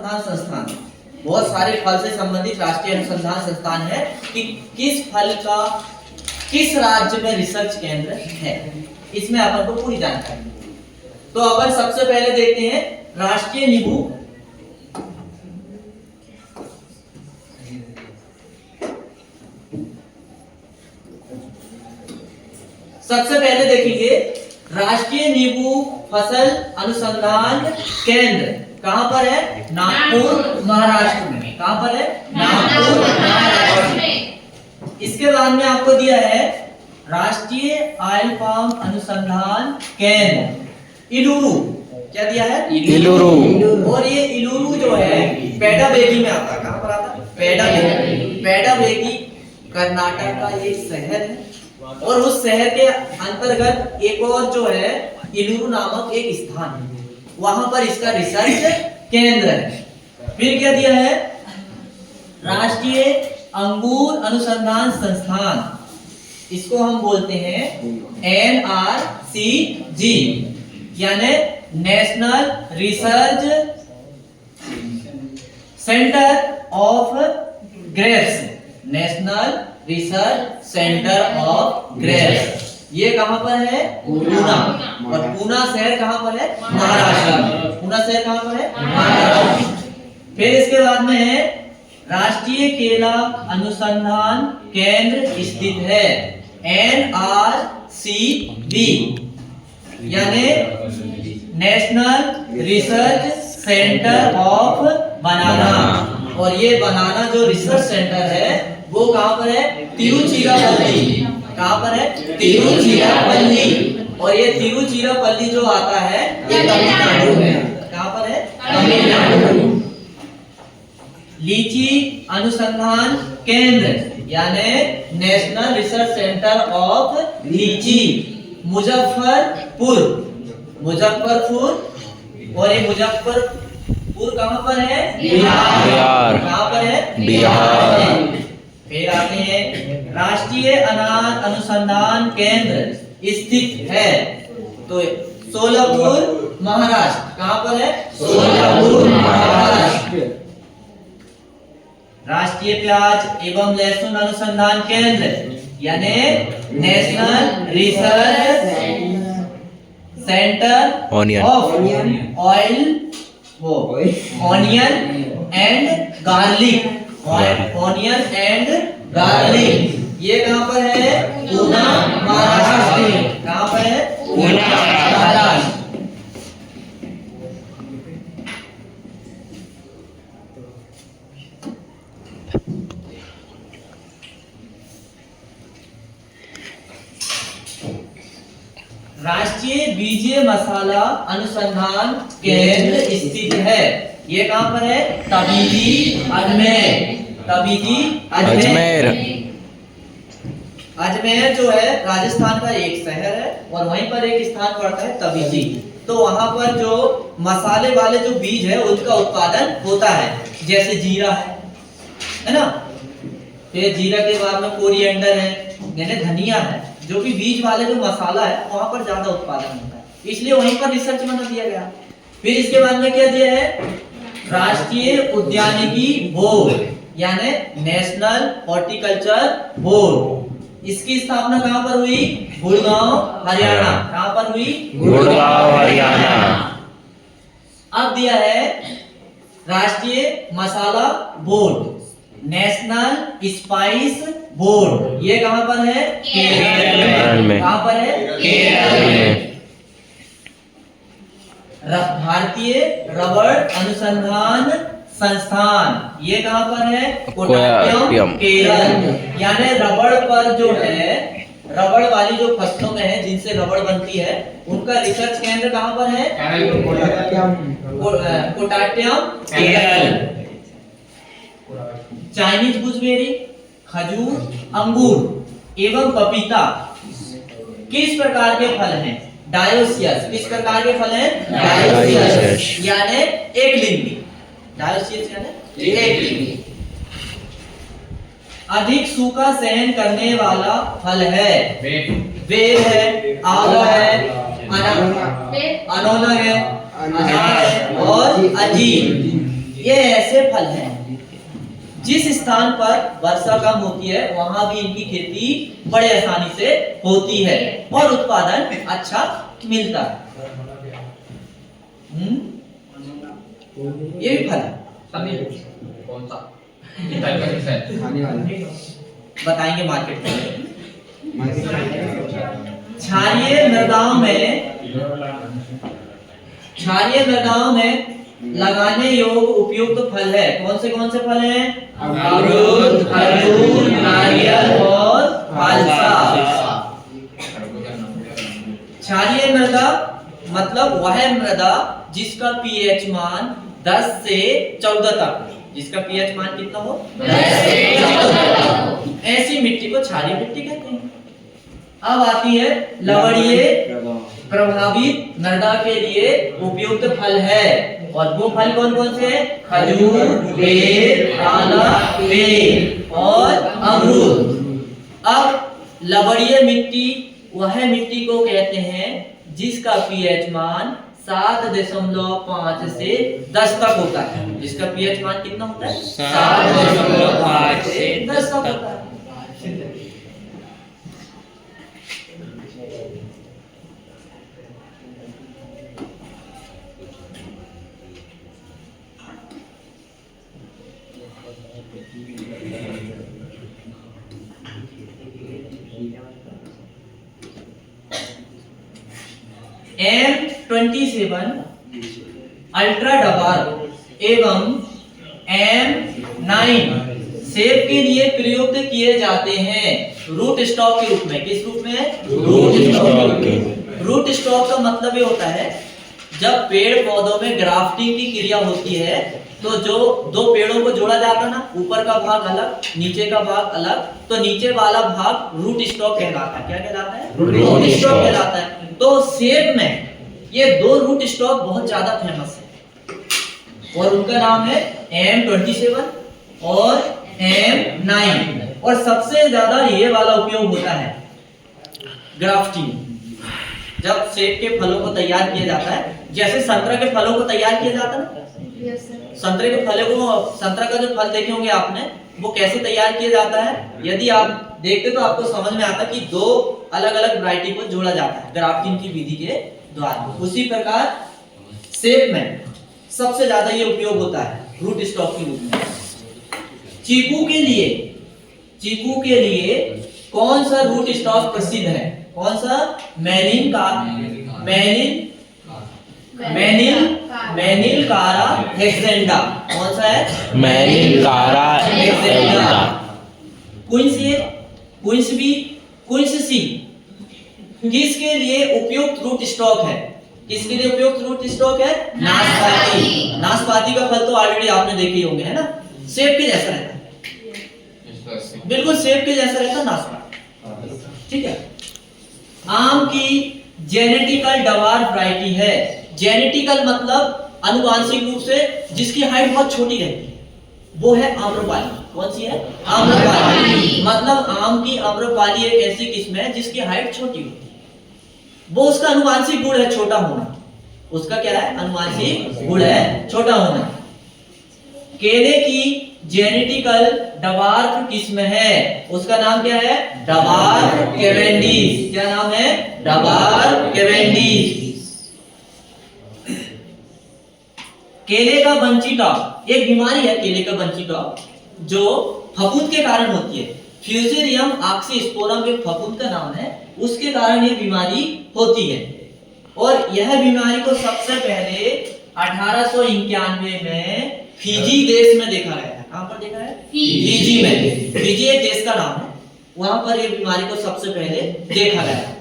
अनुसंधान संस्थान, बहुत सारे फल से संबंधित राष्ट्रीय अनुसंधान संस्थान है कि किस फल का किस राज्य में रिसर्च केंद्र है, इसमें अपन को पूरी जानकारी। तो अपन सबसे पहले देखते हैं राष्ट्रीय नींबू। सबसे पहले देखेंगे राष्ट्रीय नींबू फसल अनुसंधान केंद्र कहां पर है? नागपुर महाराष्ट्र में। कहां पर है? नागपुर महाराष्ट्र में। इसके बाद में आपको दिया है राष्ट्रीय ऑयल पाम अनुसंधान केंद्र इलुरु। क्या दिया है? इलुरु। और ये इलुरु जो है पेडाबेगी में आता है। कहां पर आता है? पेडाबेगी। पेडाबेगी कर्नाटक का एक शहर है और उस शहर के अंतर्गत एक और जो है इलुरु नामक एक स्थान है, वहां पर इसका रिसर्च केंद्र है। फिर क्या दिया है? राष्ट्रीय अंगूर अनुसंधान संस्थान, इसको हम बोलते हैं NRCG, यानी national research centre of grapes. National research centre of grapes ये कहां पर है? पूना। और पूना शहर कहां पर है? महाराष्ट्र में। पूना शहर कहां पर है? महाराष्ट्र। फिर इसके बाद में है राष्ट्रीय केला अनुसंधान केंद्र स्थित है NRCB, यानी नेशनल रिसर्च सेंटर ऑफ बनाना। और ये बनाना जो रिसर्च सेंटर है वो कहां पर है? तिरुचिरापल्ली। कहां पर है? तिरुचिरापल्ली। और ये तिरुचिरापल्ली जो आता है ये तमिलनाडु में। कहां पर है? तमिलनाडु। लीची अनुसंधान केंद्र यानी नेशनल रिसर्च सेंटर ऑफ लीची मुजफ्फरपुर। मुजफ्फरपुर। और ये मुजफ्फरपुर कहां पर है? बिहार। कहां पर है? बिहार। फिर आते हैं राष्ट्रीय अनाज अनुसंधान केंद्र स्थित है तो सोलापुर महाराष्ट्र। कहां पर है? सोलापुर महाराष्ट्र। राष्ट्रीय प्याज एवं लहसुन अनुसंधान केंद्र यानी national research centre of oil onion and garlic. Onion and garlic ये कहां पर है? पूना महाराष्ट्र। कहां पर है? पूना महाराष्ट्र। राष्ट्रीय बीजे मसाला अनुसंधान केंद्र स्थित है ये कहां पर है? तबीजी अजमेर। तबीजी अजमेर। अजमेर जो है राजस्थान का एक शहर है और वहीं पर एक स्थान पड़ता है तबीजी। तो वहां पर जो मसाले वाले जो बीज है उनका उत्पादन होता है, जैसे जीरा है ना। फिर जीरा के बाद में कोरिएंडर है यानी धनिया है, जो भी बीज वाले जो मसाला है वहां पर ज्यादा उत्पादन होता है, इसलिए वहीं पर रिसर्च बना दिया गया। फिर इसके बाद में क्या दिया है? राष्ट्रीय उद्यानिकी बोर्ड यानी नेशनल हॉर्टिकल्चर बोर्ड। इसकी स्थापना कहां पर हुई? गुड़गांव हरियाणा। कहां पर हुई? गुड़गांव हरियाणा। अब दिया है राष्ट्रीय मसाला बोर्ड नेशनल स्पाइस बोर्ड। ये कहां पर है? केरल में। कहां पर है? केरल में। भारतीय रबड़ अनुसंधान संस्थान ये कहां पर है? कोट्टायम केरल। यानी रबड़ पर जो है, रबड़ वाली जो फसलों में है जिनसे रबड़ बनती है उनका रिसर्च केंद्र कहां पर है? कोट्टायम केरल। चाइनीज गुजबेरी, खजूर, अंगूर एवं पपीता किस प्रकार के फल हैं? डायोसियस। किस प्रकार के फल हैं? डायोसियस यानी एक लिंगी। डायोसियस यानी एक लिंगी। अधिक सूखा सहन करने वाला फल है। बेर है, आंवला है, अनोला है, अनार है और अंजीर। ये ऐसे फल हैं जिस स्थान पर वर्षा कम होती है वहां भी इनकी खेती बड़े आसानी से होती है और उत्पादन अच्छा मिलता है। ये भी फल है। कौन सा बताएंगे मार्केट में। क्षारीय मृदाओं में लगाने योग्य उपयुक्त फल है। कौन से फल हैं? अमरूद, खजूर, नारियल और फालसा। क्षारीय मृदा मतलब वह मृदा जिसका पीएच मान 10 से 14 तक, जिसका पीएच मान कितना हो? 10 से 14। ऐसी मिट्टी को क्षारीय मिट्टी कहते हैं। अब आती है लवणीय प्रभावित मृदा के लिए उपयुक्त फल है। और वो फल कौन से हैं? खजूर, बेर, आला, बेर और अमरूद। अब लवणीय मिट्टी वह मिट्टी को कहते हैं जिसका पीएच मान 7.5 से 10 तक होता है। जिसका पीएच मान कितना होता है? 7.5 से 10 तक होता है। M27 अल्ट्रा डबार एवं M9 सेब के लिए प्रयुक्त किए जाते हैं रूट स्टॉक के रूप में। किस रूप में? Root stock. रूट स्टॉक का मतलब ये होता है जब पेड़ पौधों में ग्राफ्टिंग की क्रिया होती है तो जो दो पेड़ों को जोड़ा जाता है ना, ऊपर का भाग अलग नीचे का भाग अलग, तो नीचे वाला भाग रूट स्टॉक कहलाता है। क्या कहलाता है? रूट स्टॉक कहलाता है। तो सेब में ये दो रूट स्टॉक बहुत ज्यादा फेमस है और उनका नाम है M27 और M9। और सबसे ज्यादा ये वाला उपयोग होता है ग्राफ्टिंग। जब सेब के फलों को तैयार किया जाता है, जैसे संतरा के फलों को तैयार किया जाता है ना, संतरे के फलों को, संतरा का जो फल देखे होंगे आपने, वो कैसे तैयार किया जाता है? यदि आप देखते तो आपको समझ में आता कि दो अलग अलग वैरायटी को जोड़ा जाता है ग्राफ्टिंग की विधि के द्वारा। उसी प्रकार सेब में सबसे ज्यादा ये उपयोग होता है रूट स्टॉक के रूप में। चीकू के लिए कौन सा रूट स्टॉक प्रसिद्ध है? कौन सा? मैनिलकारा हेक्सेंडा। कौन सा है? मैनिलकारा हेक्सेंडा। क्विंसी किसके लिए उपयुक्त रूट स्टॉक है? किसके लिए उपयुक्त रूट स्टॉक है? नाशपाती का फल तो ऑलरेडी आपने देखे होंगे, है ना? सेब के जैसा रहता है, बिल्कुल सेब के जैसा रहता है नाशपाती। ठीक है। आम की जेनेटिकल डवार वैरायटी है। जेनेटिकल मतलब आनुवांशिक रूप से जिसकी हाइट बहुत छोटी रहती है, वो है आम्रपाली। कौन सी है? आम्रपाली। मतलब आम की आम्रपाली एक ऐसी किस्म है जिसकी हाइट छोटी होती है। वो उसका आनुवांशिक गुण है छोटा होना। उसका क्या है? आनुवांशिक गुण है छोटा होना। केले की जेनेटिकल डवार्फ किस्म है, उसका नाम क्या है? Dwarf Cavendish. क्या नाम है? Dwarf Cavendish. केले का बंची टॉप एक बीमारी है, केले का बंची टॉप जो फफूंद के कारण होती है। फ्यूजेरियम ऑक्सीस्पोरम एक फफूंद का नाम है, उसके कारण ये बीमारी होती है। और यह बीमारी को सबसे पहले 1891 में फिजी देश में देखा गया था। कहां पर देखा है? फिजी में। फिजी एक देश का नाम है, वहां पर ये बीमारी को सबसे पहले देखा गया था।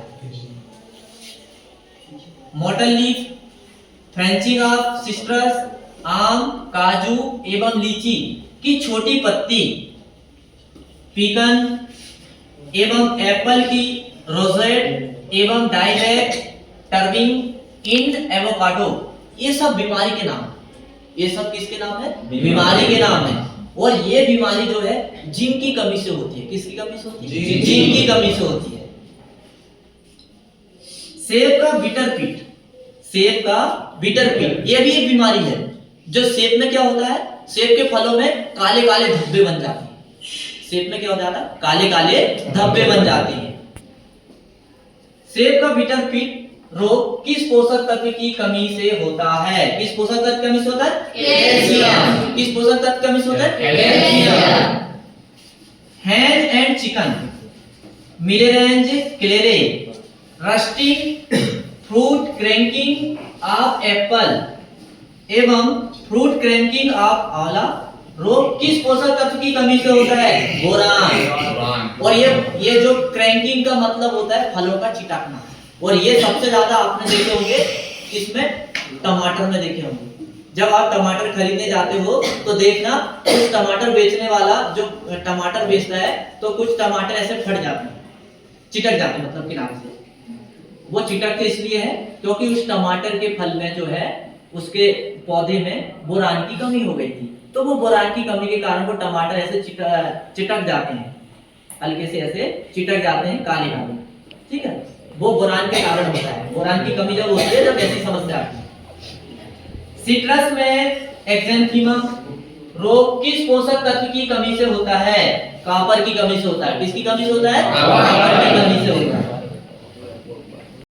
मॉटल लीफ, फ्रेंचिंग ऑफ सिट्रस, आम, काजू एवं लीची की छोटी पत्ती, पीकन एवं एप्पल की रोजेट एवं डाइबैक, टर्बिंग, इंड, एवोकाडो, ये सब बीमारी के नाम। ये सब किसके नाम है? बीमारी के नाम है। और ये बीमारी जो है जिंक की कमी से होती है। किसकी कमी से होती है? जिंक की कमी से होती है। सेब का बिटर पीट, ये भी एक बीमारी है जो सेब में क्या होता है, सेब के फलों में काले काले धब्बे बन जाते हैं। सेब में क्या हो जाता है, काले काले धब्बे बन जाते हैं। सेब का बिटर पिट रोग किस पोषक तत्व की कमी से होता है? किस पोषक तत्व की कमी से होता है? कैल्शियम। किस पोषक तत्व की कमी से होता है? Calcium. Hen and chicken, millerandage क्लेरे, russeting, fruit cracking of apple एवं फ्रूट क्रैकिंग ऑफ आंवला रोग किस पोषक तत्व की कमी से होता है? बोरान। और ये जो क्रैकिंग का मतलब होता है फलों का चिटकना, और ये सबसे ज्यादा आपने देखे होंगे इसमें टमाटर में देखे होंगे। जब आप टमाटर खरीदने जाते हो तो देखना कुछ टमाटर बेचने वाला जो टमाटर बेचता है तो कुछ टमाटर ऐसे फट जाते हैं, चिटक जाते हैं, मतलब किनारे से। वो चिटकते इसलिए है क्योंकि उस टमाटर के फल में जो है उसके पौधे में बोरान की कमी हो गई थी। तो वो बोरान की कमी के कारण वो टमाटर ऐसे चिटक जाते हैं, हल्के से ऐसे चिटक जाते हैं, काले काले। ठीक है, वो बोरान के कारण होता है। बोरान की कमी जब होती है जब ऐसी समस्या आती है। सिट्रस में एक्जेंथीमा रोग किस पोषक तत्व की कमी से होता है? कॉपर की कमी से होता है। किसकी कमी से होता है? कॉपर की कमी से होता है।